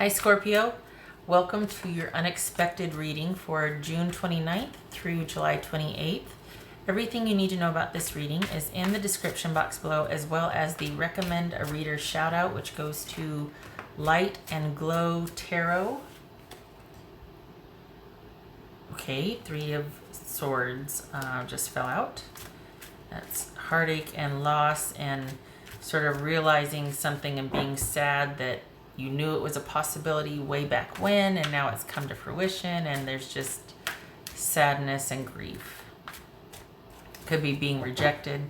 Hi Scorpio, welcome to your unexpected reading for June 29th through July 28th. Everything you need to know about this reading is in the description box below, as well as the recommend a reader shout out, which goes to Light and Glow Tarot. Okay, Three of Swords just fell out. That's heartache and loss and sort of realizing something and being sad that you knew it was a possibility way back when, and now it's come to fruition, and there's just sadness and grief. Could be being rejected.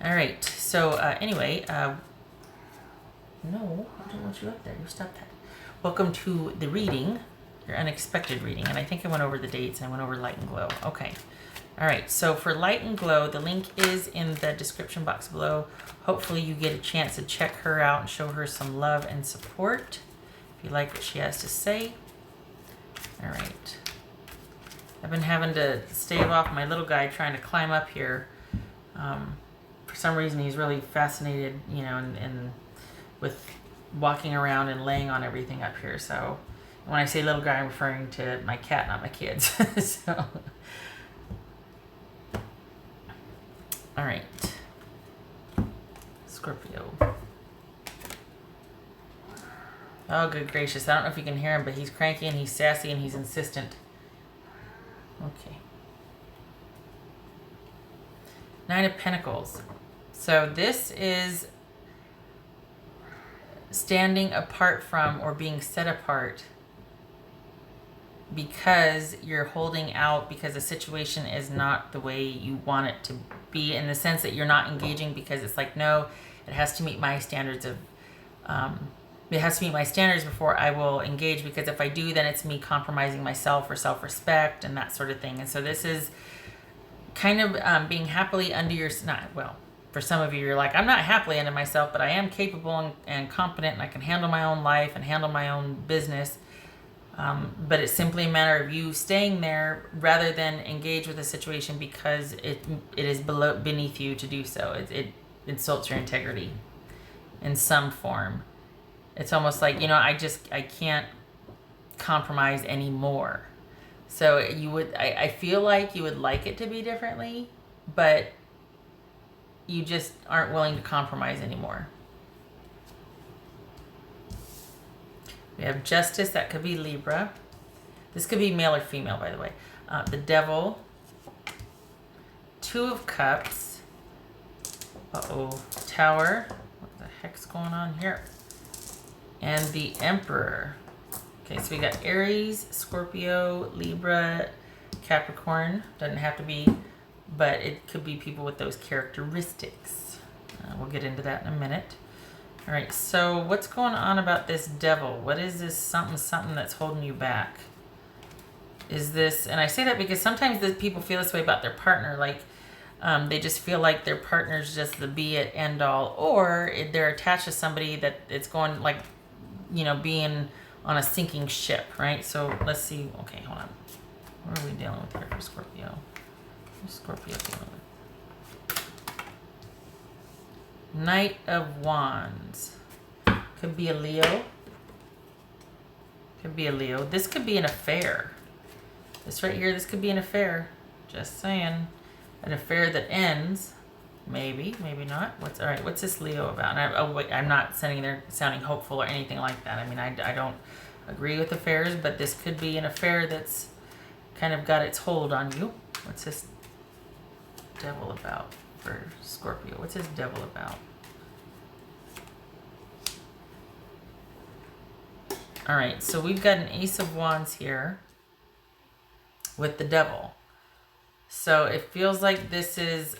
All right, so anyway, no, I don't want you up there. You stop that. Welcome to the reading, your unexpected reading, and I think I went over the dates and I went over Light and Glow. Okay. All right, so for Light and Glow, the link is in the description box below. Hopefully you get a chance to check her out and show her some love and support if you like what she has to say. All right. I've been having to stave off my little guy trying to climb up here. For some reason, he's really fascinated, you know, and with walking around and laying on everything up here. So when I say little guy, I'm referring to my cat, not my kids. So... All right, Scorpio. Oh, good gracious. I don't know if you can hear him, but he's cranky and he's sassy and he's insistent. Okay. Nine of Pentacles. So this is standing apart from or being set apart because you're holding out because the situation is not the way you want it to be, in the sense that you're not engaging because it's like, no, it has to meet my standards of, it has to meet my standards before I will engage, because if I do, then it's me compromising myself or self-respect and that sort of thing. And so this is kind of being happily under your, not, well, for some of you, you're like, I'm not happily under myself, but I am capable and competent, and I can handle my own life and handle my own business. But it's simply a matter of you staying there rather than engage with the situation because it is beneath you to do so. It insults your integrity in some form. It's almost like, you know, I can't compromise anymore. So I feel like you would like it to be differently, but you just aren't willing to compromise anymore. We have Justice, that could be Libra. This could be male or female, by the way. The Devil. Two of Cups. Uh-oh. Tower. What the heck's going on here? And the Emperor. Okay, so we got Aries, Scorpio, Libra, Capricorn. Doesn't have to be, but it could be people with those characteristics. We'll get into that in a minute. All right, so what's going on about this Devil? What is this something that's holding you back? Is this, and I say that because sometimes people feel this way about their partner, like they just feel like their partner's just the be it end all, or they're attached to somebody that it's going like, you know, being on a sinking ship, right? So let's see. Okay, hold on. What are we dealing with here for Scorpio? What's Scorpio dealing with? Knight of Wands. Could be a Leo. Could be a Leo. This could be an affair. This right here, this could be an affair. Just saying. An affair that ends. Maybe, maybe not. All right, what's this Leo about? And wait, I'm not sounding hopeful or anything like that. I mean, I don't agree with affairs, but this could be an affair that's kind of got its hold on you. What's this Devil about? For Scorpio, what's his Devil about? All right, so we've got an Ace of Wands here with the Devil. So it feels like this is,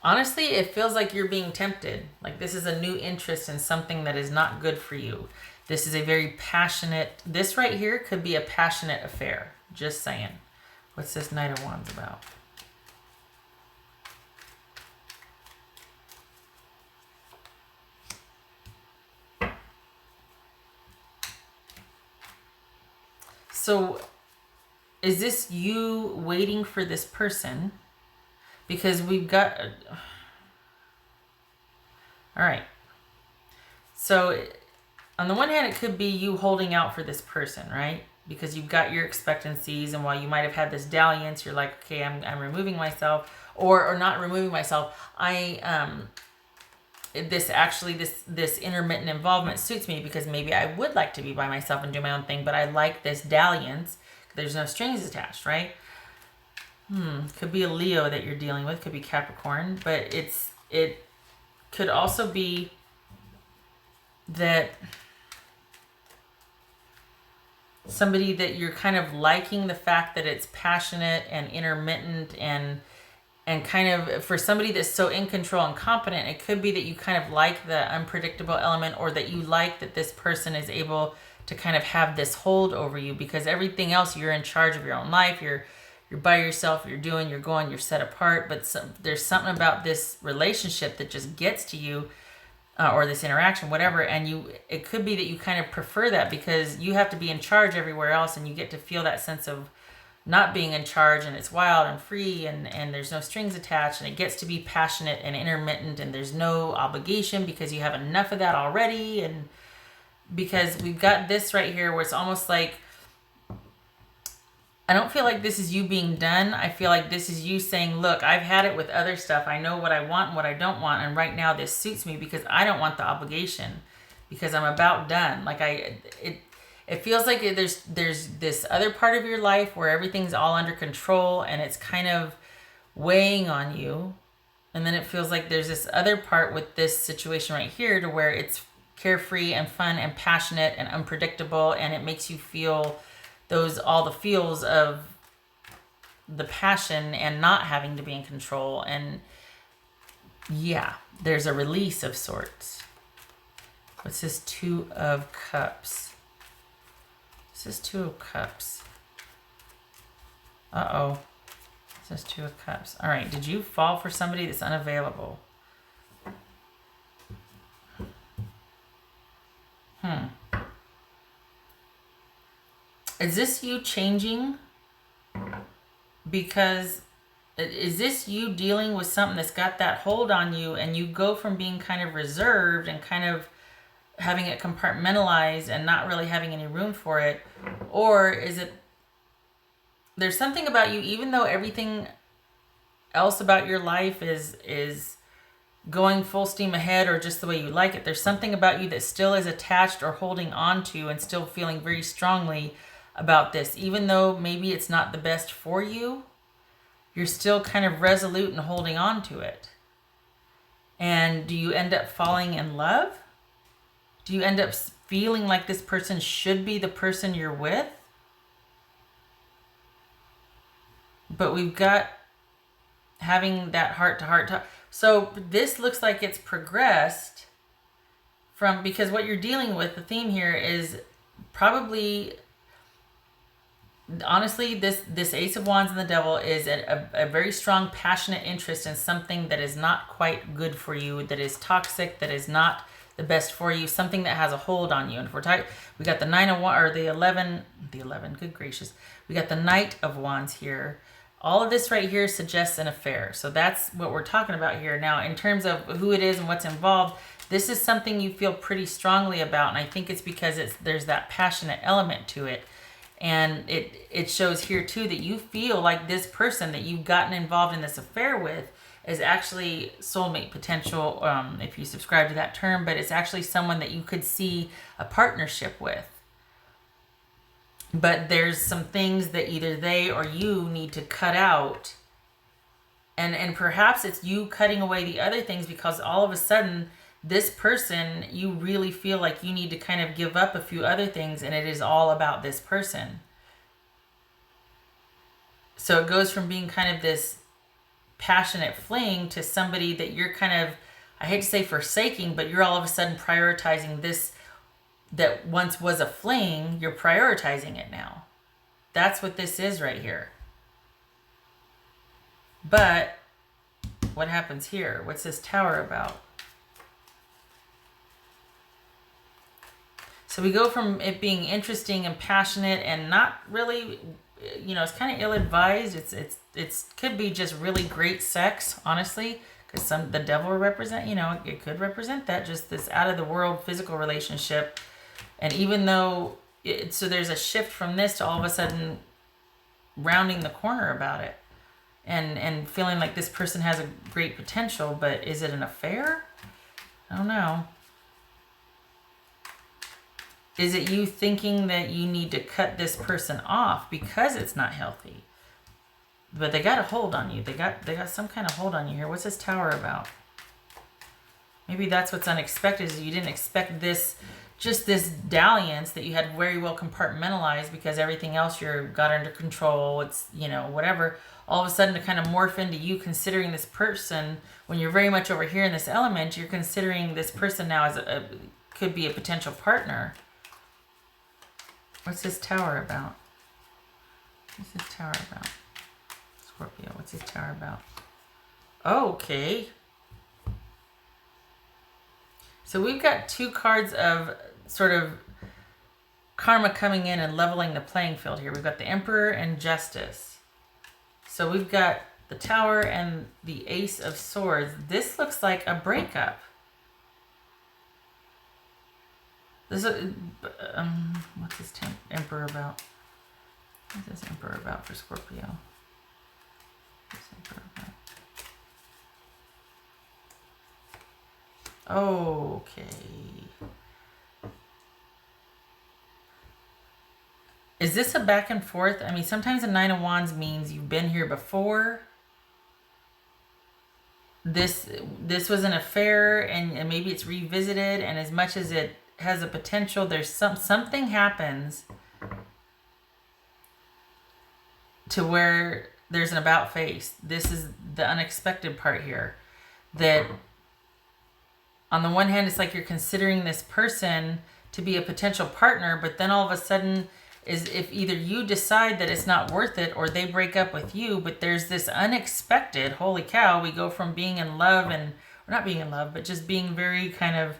honestly, it feels like you're being tempted. Like this is a new interest in something that is not good for you. This is a very passionate, this right here could be a passionate affair. Just saying. What's this Knight of Wands about? So is this you waiting for this person? Because we've got... All right. So on the one hand, it could be you holding out for this person, right? Because you've got your expectancies, and while you might have had this dalliance, you're like, okay, I'm removing myself, or not removing myself. This intermittent involvement suits me because maybe I would like to be by myself and do my own thing, but I like this dalliance. There's no strings attached, right? Could be a Leo that you're dealing with, could be Capricorn, but it could also be that somebody that you're kind of liking the fact that it's passionate and intermittent and kind of, for somebody that's so in control and competent, it could be that you kind of like the unpredictable element, or that you like that this person is able to kind of have this hold over you, because everything else, you're in charge of your own life, you're by yourself, you're doing, you're going, you're set apart, but there's something about this relationship that just gets to you, or this interaction, whatever, and it could be that you kind of prefer that because you have to be in charge everywhere else, and you get to feel that sense of not being in charge, and it's wild and free, and there's no strings attached, and it gets to be passionate and intermittent, and there's no obligation because you have enough of that already. And because we've got this right here where it's almost like, I don't feel like this is you being done. I feel like this is you saying, look, I've had it with other stuff. I know what I want and what I don't want. And right now this suits me because I don't want the obligation, because I'm about done. Like it feels like there's this other part of your life where everything's all under control and it's kind of weighing on you. And then it feels like there's this other part with this situation right here to where it's carefree and fun and passionate and unpredictable. And it makes you feel all the feels of the passion and not having to be in control. And yeah, there's a release of sorts. What's this? 2 of Cups. This is 2 of Cups. Uh-oh. This is 2 of Cups. All right. Did you fall for somebody that's unavailable? Is this you changing? Because is this you dealing with something that's got that hold on you, and you go from being kind of reserved and kind of having it compartmentalized and not really having any room for it? Or is it there's something about you, even though everything else about your life is going full steam ahead or just the way you like it, there's something about you that still is attached or holding on to and still feeling very strongly about this, even though maybe it's not the best for you. You're still kind of resolute and holding on to it. And do you end up falling in love? Do you end up feeling like this person should be the person you're with? But we've got having that heart-to-heart talk. So this looks like it's progressed from, because what you're dealing with, the theme here is probably, honestly, this Ace of Wands and the Devil is a very strong, passionate interest in something that is not quite good for you, that is toxic, that is not the best for you, something that has a hold on you. And if we're talking, we got the 9 of Wands, or the 11, good gracious. We got the Knight of Wands here. All of this right here suggests an affair. So that's what we're talking about here. Now, in terms of who it is and what's involved, this is something you feel pretty strongly about. And I think it's because there's that passionate element to it. And it shows here too that you feel like this person that you've gotten involved in this affair with is actually soulmate potential, if you subscribe to that term, but it's actually someone that you could see a partnership with. But there's some things that either they or you need to cut out. And perhaps it's you cutting away the other things because all of a sudden this person, you really feel like you need to kind of give up a few other things, and it is all about this person. So it goes from being kind of this passionate fling to somebody that you're kind of, I hate to say forsaking, but you're all of a sudden prioritizing this that once was a fling. You're prioritizing it now. That's what this is right here. But what happens here? What's this Tower about? So we go from it being interesting and passionate and not really, it's kind of ill-advised. It's could be just really great sex, honestly, because the devil will represent, it could represent that, just this out of the world physical relationship. And even though so there's a shift from this to all of a sudden rounding the corner about it, and feeling like this person has a great potential, but is it an affair? I don't know. Is it you thinking that you need to cut this person off because it's not healthy? But they got a hold on you. They got some kind of hold on you here. What's this Tower about? Maybe that's what's unexpected, is you didn't expect this, just this dalliance that you had very well compartmentalized because everything else you got under control. It's, whatever. All of a sudden to kind of morph into you considering this person, when you're very much over here in this element, you're considering this person now as could be a potential partner. What's this Tower about? What's this Tower about? Scorpio, what's this Tower about? Oh, okay. So we've got two cards of sort of karma coming in and leveling the playing field here. We've got the Emperor and Justice. So we've got the Tower and the Ace of Swords. This looks like a breakup. This is, what's this Emperor about? What's this Emperor about for Scorpio? What's this Emperor about? Okay. Is this a back and forth? I mean, sometimes a Nine of Wands means you've been here before. This was an affair, and maybe it's revisited, and as much as it has a potential, there's something happens to where there's an about face. This is the unexpected part here, that on the one hand it's like you're considering this person to be a potential partner, but then all of a sudden is if either you decide that it's not worth it or they break up with you, but there's this unexpected, holy cow, we go from being in love or not being in love, but just being very kind of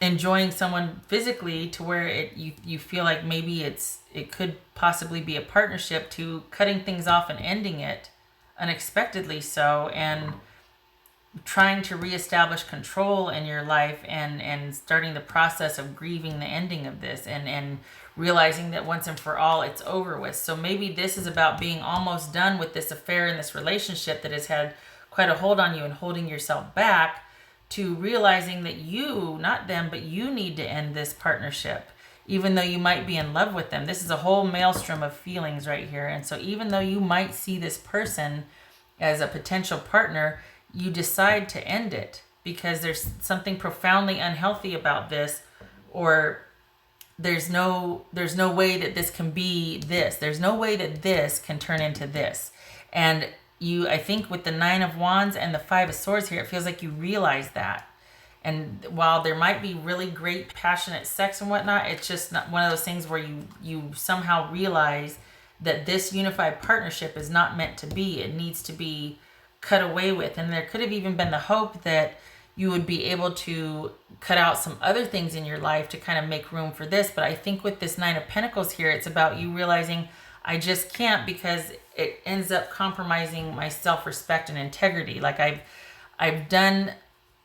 enjoying someone physically to where you feel like maybe it could possibly be a partnership, to cutting things off and ending it unexpectedly so, and trying to reestablish control in your life and starting the process of grieving the ending of this and realizing that once and for all it's over with. So maybe this is about being almost done with this affair and this relationship that has had quite a hold on you and holding yourself back, to realizing that you, not them, but you need to end this partnership, even though you might be in love with them. This is a whole maelstrom of feelings right here. And so even though you might see this person as a potential partner, you decide to end it because there's something profoundly unhealthy about this, or there's no way that this can be this. There's no way that this can turn into this. And I think with the Nine of Wands and the Five of Swords here, it feels like you realize that. And while there might be really great passionate sex and whatnot, it's just not one of those things where you somehow realize that this unified partnership is not meant to be. It needs to be cut away with. And there could have even been the hope that you would be able to cut out some other things in your life to kind of make room for this. But I think with this Nine of Pentacles here, it's about you realizing, I just can't, because it ends up compromising my self-respect and integrity. Like I've gone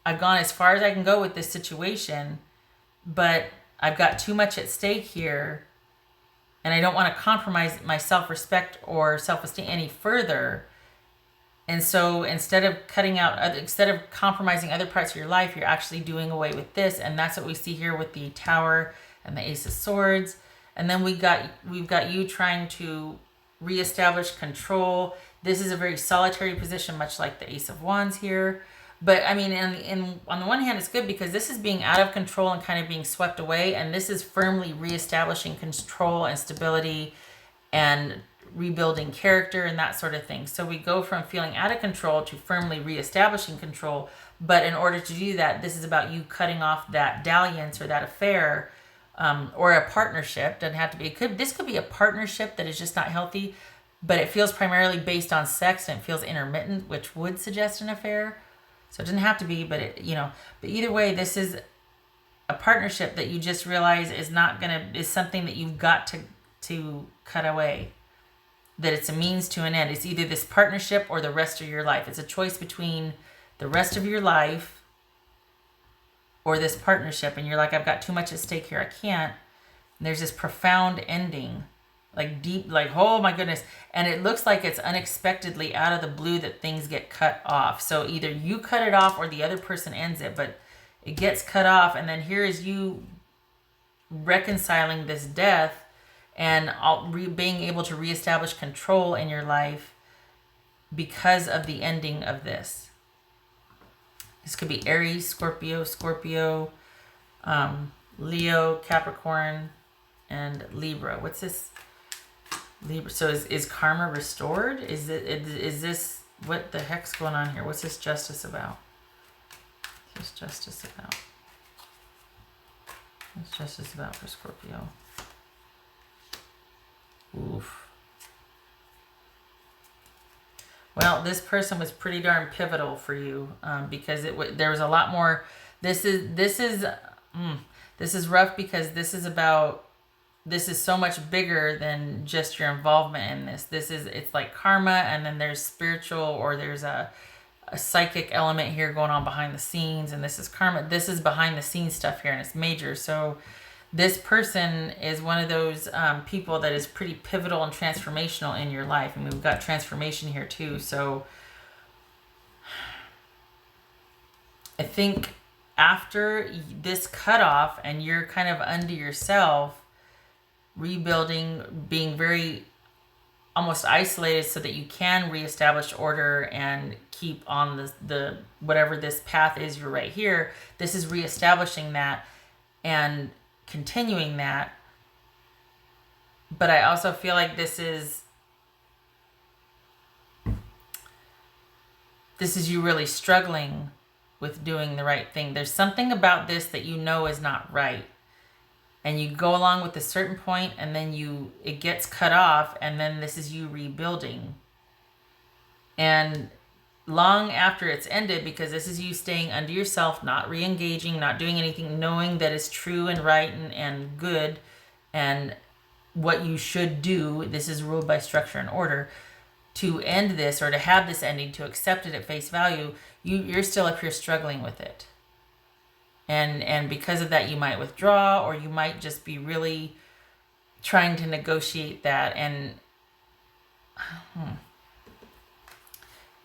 as far as I can go with this situation, but I've got too much at stake here, and I don't want to compromise my self-respect or self-esteem any further. And so instead of compromising other parts of your life, you're actually doing away with this. And that's what we see here with the Tower and the Ace of Swords. And then we've got you trying to reestablish control. This is a very solitary position, much like the Ace of Wands here. But I mean, on the one hand, it's good because this is being out of control and kind of being swept away. And this is firmly reestablishing control and stability and rebuilding character and that sort of thing. So we go from feeling out of control to firmly reestablishing control. But in order to do that, this is about you cutting off that dalliance or that affair, or a partnership. Doesn't have to be. This could be a partnership that is just not healthy, but it feels primarily based on sex and it feels intermittent, which would suggest an affair. So it doesn't have to be, but but either way, this is a partnership that you just realize is something that you've got to cut away. that it's a means to an end. It's either this partnership or the rest of your life. It's a choice between the rest of your life or this partnership. And you're like, I've got too much at stake here. I can't. And there's this profound ending, like deep, like, oh my goodness. And it looks like it's unexpectedly out of the blue that things get cut off. So either you cut it off or the other person ends it, but it gets cut off. And then here is you reconciling this death and being able to reestablish control in your life because of the ending of this. This could be Aries, Scorpio, Leo, Capricorn, and Libra. What's this? Libra. So is karma restored? Is this, what the heck's going on here? What's this justice about? What's this justice about? What's justice about for Scorpio? Oof. Well, this person was pretty darn pivotal for you because there was a lot more. This is rough because this is so much bigger than just your involvement in this. It's like karma, and then there's spiritual, or there's a psychic element here going on behind the scenes, and this is karma. This is behind the scenes stuff here, and it's major. So this person is one of those people that is pretty pivotal and transformational in your life. I mean, we've got transformation here too. So I think after this cutoff and you're kind of unto yourself, rebuilding, being very almost isolated so that you can reestablish order and keep on the whatever this path is, you're right here. This is reestablishing that and continuing that. But I also feel like this is you really struggling with doing the right thing. There's something about this that you know is not right. And you go along with a certain point, and then it gets cut off, and then this is you rebuilding. And long after it's ended, because this is you staying under yourself, not re-engaging, not doing anything, knowing that it's true and right and good and what you should do. This is ruled by structure and order. To end this, or to have this ending, to accept it at face value, you're still up here struggling with it. And because of that, you might withdraw, or you might just be really trying to negotiate that. And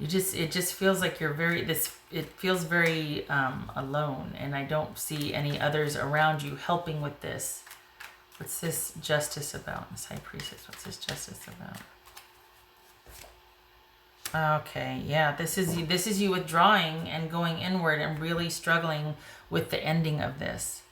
it just feels like you're it feels very alone, and I don't see any others around you helping with this. What's this justice about? This High Priestess, what's this justice about? Okay, yeah, this is you withdrawing and going inward and really struggling with the ending of this.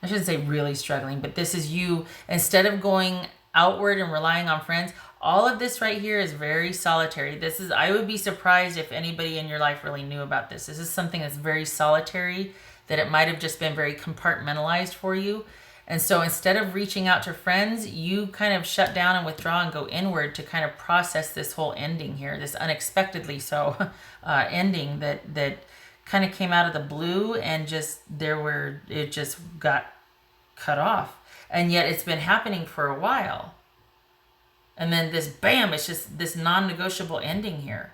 I shouldn't say really struggling, but this is you, instead of going outward and relying on friends. All of this right here is very solitary. I would be surprised if anybody in your life really knew about this. This is something that's very solitary, that it might have just been very compartmentalized for you. And so instead of reaching out to friends, you kind of shut down and withdraw and go inward to kind of process this whole ending here, this unexpectedly so ending that kind of came out of the blue, and it just got cut off. And yet it's been happening for a while. And then this, bam, it's just this non-negotiable ending here.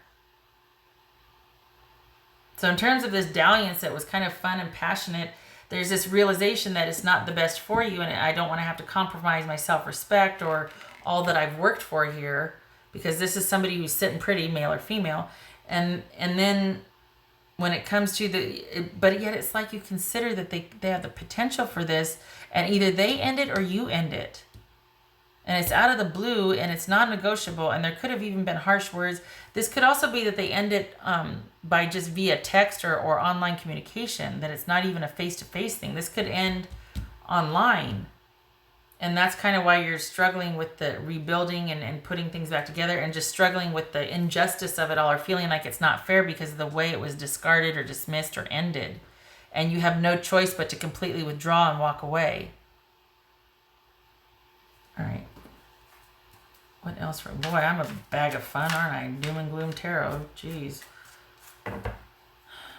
So in terms of this dalliance that was kind of fun and passionate, there's this realization that it's not the best for you, and I don't want to have to compromise my self-respect or all that I've worked for here, because this is somebody who's sitting pretty, male or female. And then when it comes to but yet it's like you consider that they have the potential for this, and either they end it or you end it. And it's out of the blue, and it's non-negotiable, and there could have even been harsh words. This could also be that they end it by just via text or online communication, that it's not even a face-to-face thing. This could end online. And that's kind of why you're struggling with the rebuilding and putting things back together, and just struggling with the injustice of it all, or feeling like it's not fair because of the way it was discarded or dismissed or ended. And you have no choice but to completely withdraw and walk away. All right. What else? Boy, I'm a bag of fun, aren't I? Doom and gloom tarot. Jeez.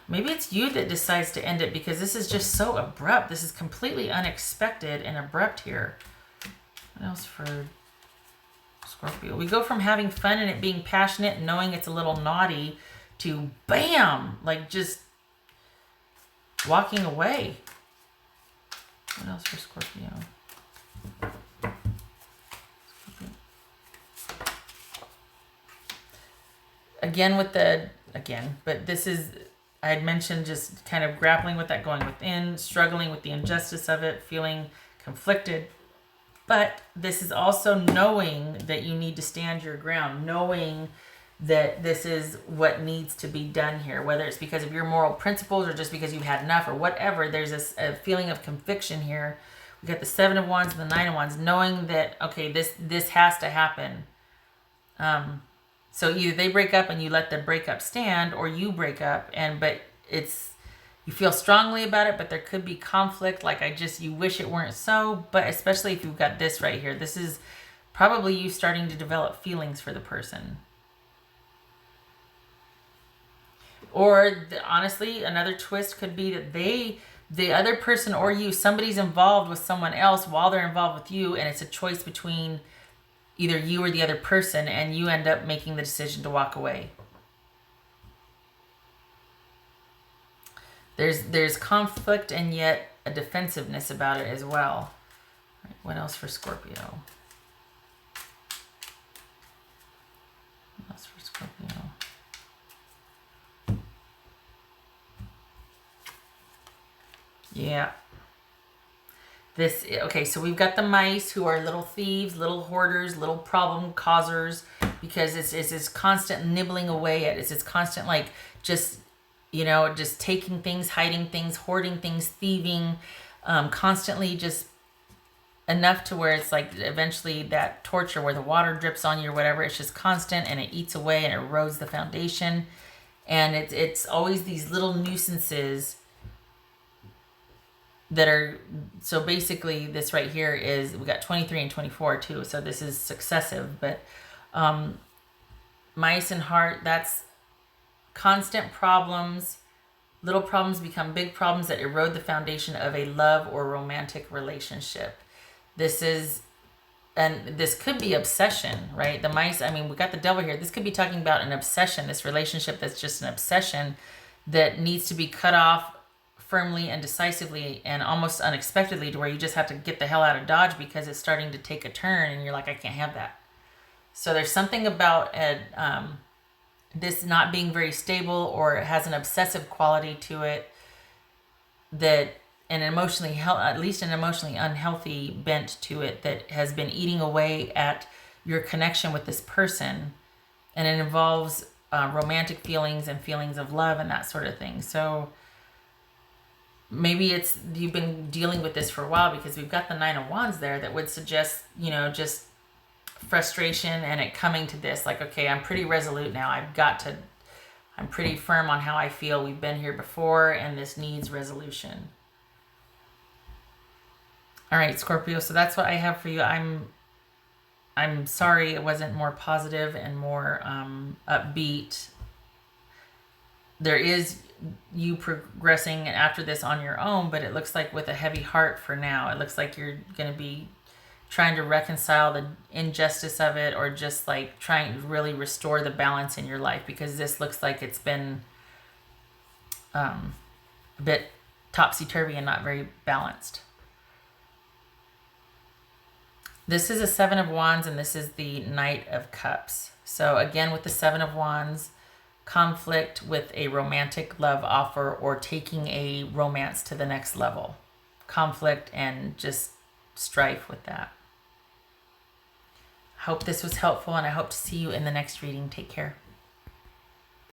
Maybe it's you that decides to end it, because this is just so abrupt. This is completely unexpected and abrupt here. What else for Scorpio. We go from having fun and it being passionate and knowing it's a little naughty to bam, like just walking away. What else for Scorpio? But this is, I had mentioned just kind of grappling with that, going within, struggling with the injustice of it, feeling conflicted. But this is also knowing that you need to stand your ground, knowing that this is what needs to be done here, whether it's because of your moral principles or just because you've had enough or whatever. There's a feeling of conviction here. We got the 7 of Wands and the 9 of Wands, knowing that, okay, this has to happen. So either they break up and you let the breakup stand, or you break up but you feel strongly about it, but there could be conflict. Like you wish it weren't so, but especially if you've got this right here, this is probably you starting to develop feelings for the person. Or honestly, another twist could be that the other person or you, somebody's involved with someone else while they're involved with you, and it's a choice between either you or the other person, and you end up making the decision to walk away. There's conflict and yet a defensiveness about it as well. All right, what else for Scorpio? What else for Scorpio? Yeah. Okay, so we've got the mice who are little thieves, little hoarders, little problem causers, because it's this constant nibbling away at it. It's this constant, like, just taking things, hiding things, hoarding things, thieving, constantly just enough to where it's like eventually that torture where the water drips on you or whatever. It's just constant and it eats away and it erodes the foundation. And it's always these little nuisances that are, so basically this right here is, we got 23 and 24 too, so this is successive, but mice and heart, that's constant problems. Little problems become big problems that erode the foundation of a love or romantic relationship. This could be obsession, right? The mice, I mean, we got the devil here. This could be talking about an obsession, this relationship that's just an obsession that needs to be cut off firmly and decisively and almost unexpectedly, to where you just have to get the hell out of Dodge because it's starting to take a turn and you're like, I can't have that. So there's something about this not being very stable, or it has an obsessive quality to it, that an emotionally at least an emotionally unhealthy bent to it, that has been eating away at your connection with this person, and it involves romantic feelings and feelings of love and that sort of thing. So maybe it's you've been dealing with this for a while, because we've got the 9 of Wands there that would suggest, just frustration and it coming to this, like, okay, I'm pretty resolute now. I'm pretty firm on how I feel. We've been here before and this needs resolution. All right, Scorpio, so that's what I have for you. I'm sorry it wasn't more positive and more upbeat. There is you progressing after this on your own, but it looks like with a heavy heart for now. It looks like you're going to be trying to reconcile the injustice of it, or just like trying to really restore the balance in your life, because this looks like it's been a bit topsy-turvy and not very balanced. This is a 7 of Wands, and this is the Knight of Cups. So again, with the 7 of Wands, conflict with a romantic love offer or taking a romance to the next level. Conflict and just strife with that. I hope this was helpful, and I hope to see you in the next reading. Take care.